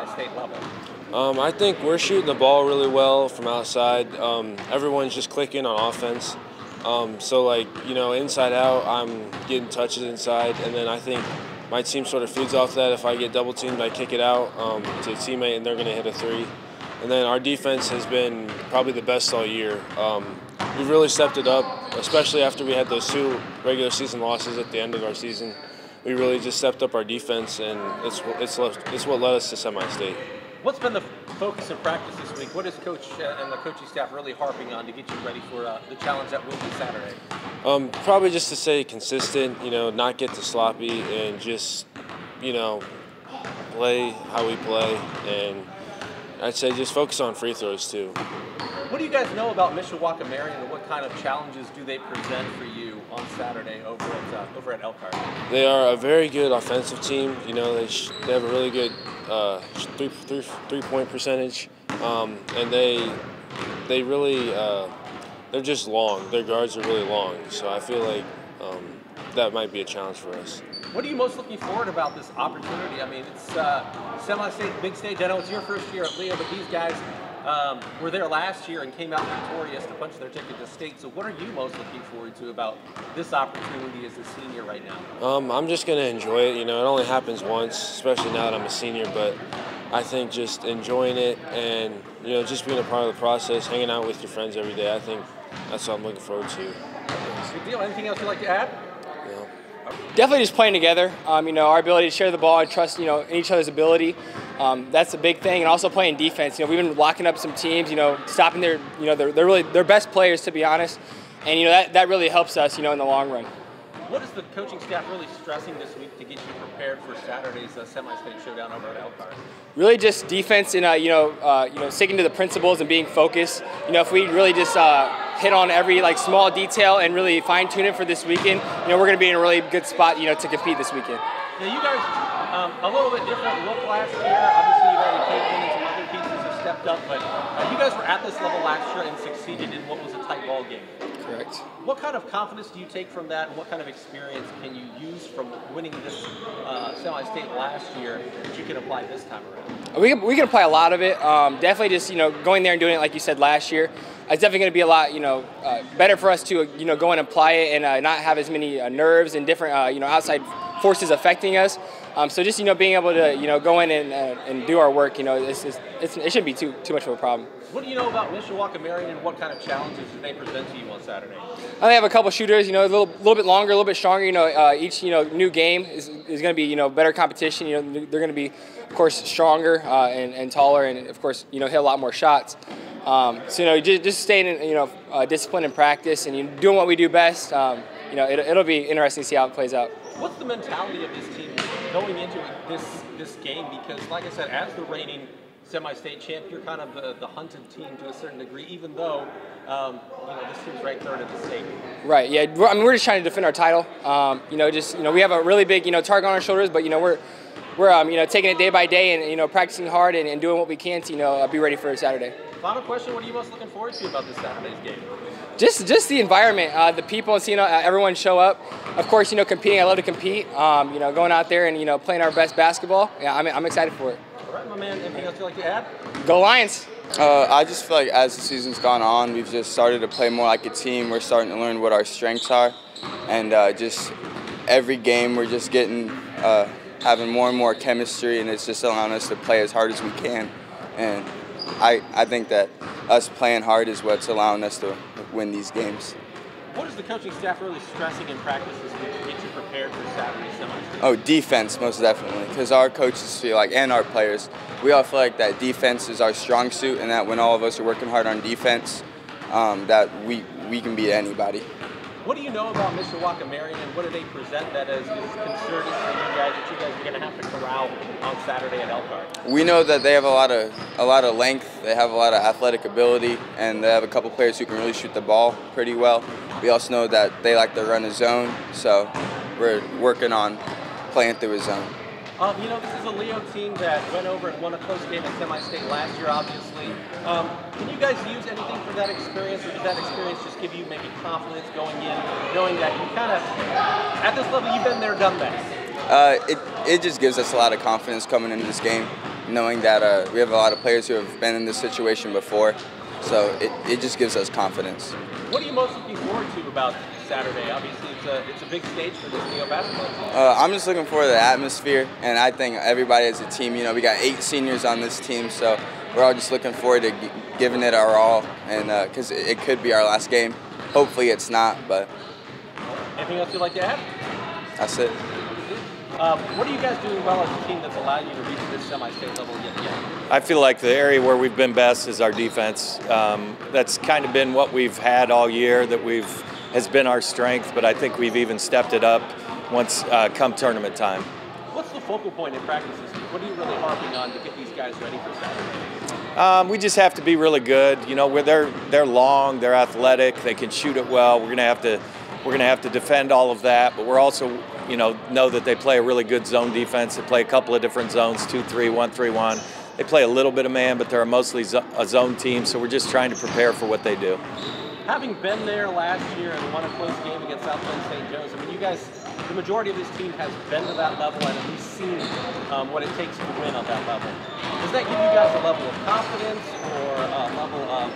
semi-state level? I think we're shooting the ball really well from outside. Everyone's just clicking on offense. So, like, you know, inside out, I'm getting touches inside, and then I think my team sort of feeds off that. If I get double teamed, I kick it out to a teammate, and they're going to hit a three. And then our defense has been probably the best all year. We've really stepped it up, especially after we had those 2 regular season losses at the end of our season. We really just stepped up our defense, and it's what led us to semi-state. What's been the focus of practice this week? What is Coach and the coaching staff really harping on to get you ready for the challenge that will be Saturday? Probably just to stay consistent, you know, not get too sloppy, and just, you know, play how we play. And I'd say just focus on free throws too. What do you guys know about Mishawaka Marion, and what kind of challenges do they present for you on Saturday over at Elkhart? They are a very good offensive team. You know, they have a really good three-point percentage, and they really they're just long. Their guards are really long, so I feel like that might be a challenge for us. What are you most looking forward about this opportunity? I mean, it's semi-state, big stage. I know it's your first year at Leo, but these guys were there last year and came out victorious to punch their ticket to state. So what are you most looking forward to about this opportunity as a senior right now? I'm just going to enjoy it. You know, it only happens once, especially now that I'm a senior, but I think just enjoying it and, you know, just being a part of the process, hanging out with your friends every day, I think that's what I'm looking forward to. Good deal. Anything else you'd like to add? Definitely just playing together. You know, our ability to share the ball and trust, you know, in each other's ability. That's a big thing, and also playing defense. You know, we've been locking up some teams. You know, stopping their, you know, they're really their best players, to be honest. And you know that really helps us, you know, in the long run. What is the coaching staff really stressing this week to get you prepared for Saturday's semi-state showdown over at Elkhart? Really, just defense and you know, sticking to the principles and being focused. You know, if we really just hit on every like small detail and really fine tune it for this weekend, you know, we're going to be in a really good spot, you know, to compete this weekend. Now, you guys, a little bit different look last year. Obviously, you've already Caedmon and some other pieces have stepped up, but you guys were at this level last year and succeeded in what was a tight ball game. Correct. What kind of confidence do you take from that, and what kind of experience can you use from winning this semi-state last year that you can apply this time around? We can apply a lot of it. Definitely just, you know, going there and doing it like you said last year. It's definitely going to be a lot, you know, better for us to, you know, go in and apply it and not have as many nerves and different, you know, outside forces affecting us. So just, you know, being able to, you know, go in and do our work, you know, it shouldn't be too much of a problem. What do you know about Mishawaka Marion, and what kind of challenges do they present to you on Saturday? They have a couple shooters, you know, a little bit longer, a little bit stronger. You know, each, you know, new game is going to be, you know, better competition. You know, they're going to be, of course, stronger and taller, and of course, you know, hit a lot more shots. So you know, just staying in, you know, discipline and practice, and, you know, doing what we do best. You know, it'll be interesting to see how it plays out. What's the mentality of this team going into this game? Because, like I said, as the reigning semi-state champ, you're kind of the hunted team to a certain degree, even though you know, this team's ranked third in the state. Right. Yeah. I mean, we're just trying to defend our title. You know, just, you know, we have a really big, you know, target on our shoulders, but, you know, we're you know, taking it day by day and, you know, practicing hard and doing what we can to, you know, be ready for Saturday. Final question: what are you most looking forward to about this Saturday's game? Just the environment, the people, and seeing everyone show up. Of course, you know, competing. I love to compete. You know, going out there and, you know, playing our best basketball. Yeah, I'm excited for it. All right, my man. Anything else you'd like to add? Go Lions! I just feel like as the season's gone on, we've just started to play more like a team. We're starting to learn what our strengths are, and just every game we're just getting having more and more chemistry, and it's just allowing us to play as hard as we can. And I think that us playing hard is what's allowing us to win these games. What is the coaching staff really stressing in practice this week to get you prepared for Saturday's semi-state? Oh, defense, most definitely, because our coaches feel like, and our players, we all feel like that defense is our strong suit, and that when all of us are working hard on defense, that we can beat anybody. What do you know about Mishawaka Marion, and what do they present that is concerning for you guys that you guys are going to have to corral on Saturday at Elkhart? We know that they have a lot of length, they have a lot of athletic ability, and they have a couple players who can really shoot the ball pretty well. We also know that they like to run a zone, so we're working on playing through a zone. You know, this is a Leo team that went over and won a close game at semi-state last year, obviously. Can you guys use anything from that experience, or does that experience just give you maybe confidence going in, knowing that you kind of, at this level, you've been there, done that? It just gives us a lot of confidence coming into this game. knowing that we have a lot of players who have been in this situation before. So it just gives us confidence. What are you most looking forward to about Saturday? Obviously, it's a big stage for this Leo basketball team. I'm just looking forward to the atmosphere, and I think everybody as a team, we got 8 seniors on this team, so we're all just looking forward to giving it our all, and because it could be our last game. Hopefully it's not, but. Anything else you'd like to add? That's it. What are you guys doing well as a team that's allowed you to reach this semi-state level yet again? I feel like the area where we've been best is our defense. That's kind of been what we've had all year, has been our strength, but I think we've even stepped it up once come tournament time. What's the focal point in practice this week? What are you really harping on to get these guys ready for Saturday? We just have to be really good. They're long, they're athletic, they can shoot it well. We're gonna have to defend all of that, but we're also know that they play a really good zone defense. They play a couple of different zones, 2-3, 1-3-1. They play a little bit of man, but they're mostly a zone team, so we're just trying to prepare for what they do. Having been there last year and won a close game against South Bend St. Joe's, I mean, you guys, the majority of this team has been to that level and at least seen what it takes to win on that level. Does that give you guys a level of confidence or a level of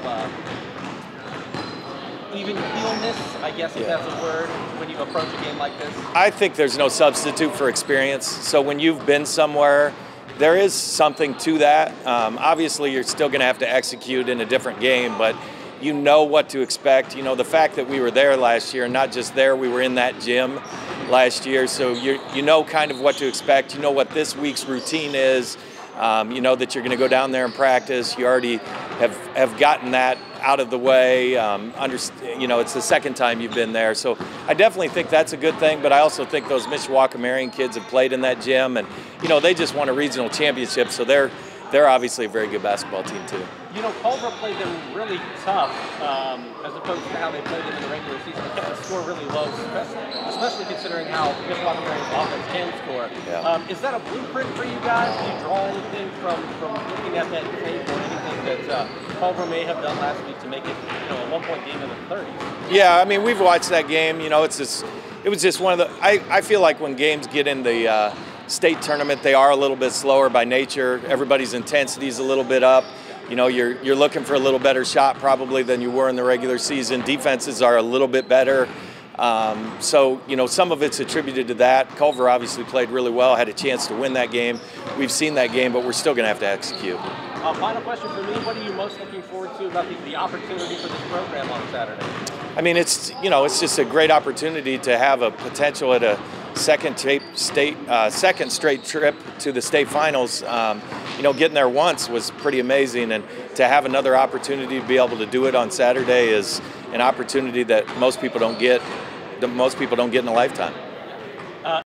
even keelness, I guess if that's a word, when you approach a game like this? I think there's no substitute for experience. So when you've been somewhere, there is something to that. Obviously, you're still going to have to execute in a different game, but you know what to expect. The fact that we were there last year, and not just there, we were in that gym last year, so you know kind of what to expect. You know what this week's routine is. You know that you're going to go down there and practice. You already have gotten that out of the way. It's the second time you've been there. So I definitely think that's a good thing, but I also think those Mishawaka Marion kids have played in that gym, and they just won a regional championship, so they're obviously a very good basketball team too. Culver played them really tough as opposed to how they played them in the regular season. They kept the score really low, especially considering how Mishawaka Marion's offense can score. Yeah. Is that a blueprint for you guys? Do you draw anything from looking at that tape or anything that Culver may have done last week to make it a one-point game in the 30s? Yeah, I mean, we've watched that game. It was just one of the. I feel like when games get in the state tournament, they are a little bit slower by nature. Everybody's intensity is a little bit up. You're looking for a little better shot probably than you were in the regular season. Defenses are a little bit better. So some of it's attributed to that. Culver obviously played really well, had a chance to win that game. We've seen that game, but we're still going to have to execute. Final question for me, what are you most looking forward to about the opportunity for this program on Saturday? I mean, it's just a great opportunity to have a potential at a second straight trip to the state finals. Getting there once was pretty amazing, and to have another opportunity to be able to do it on Saturday is an opportunity that most people don't get in a lifetime.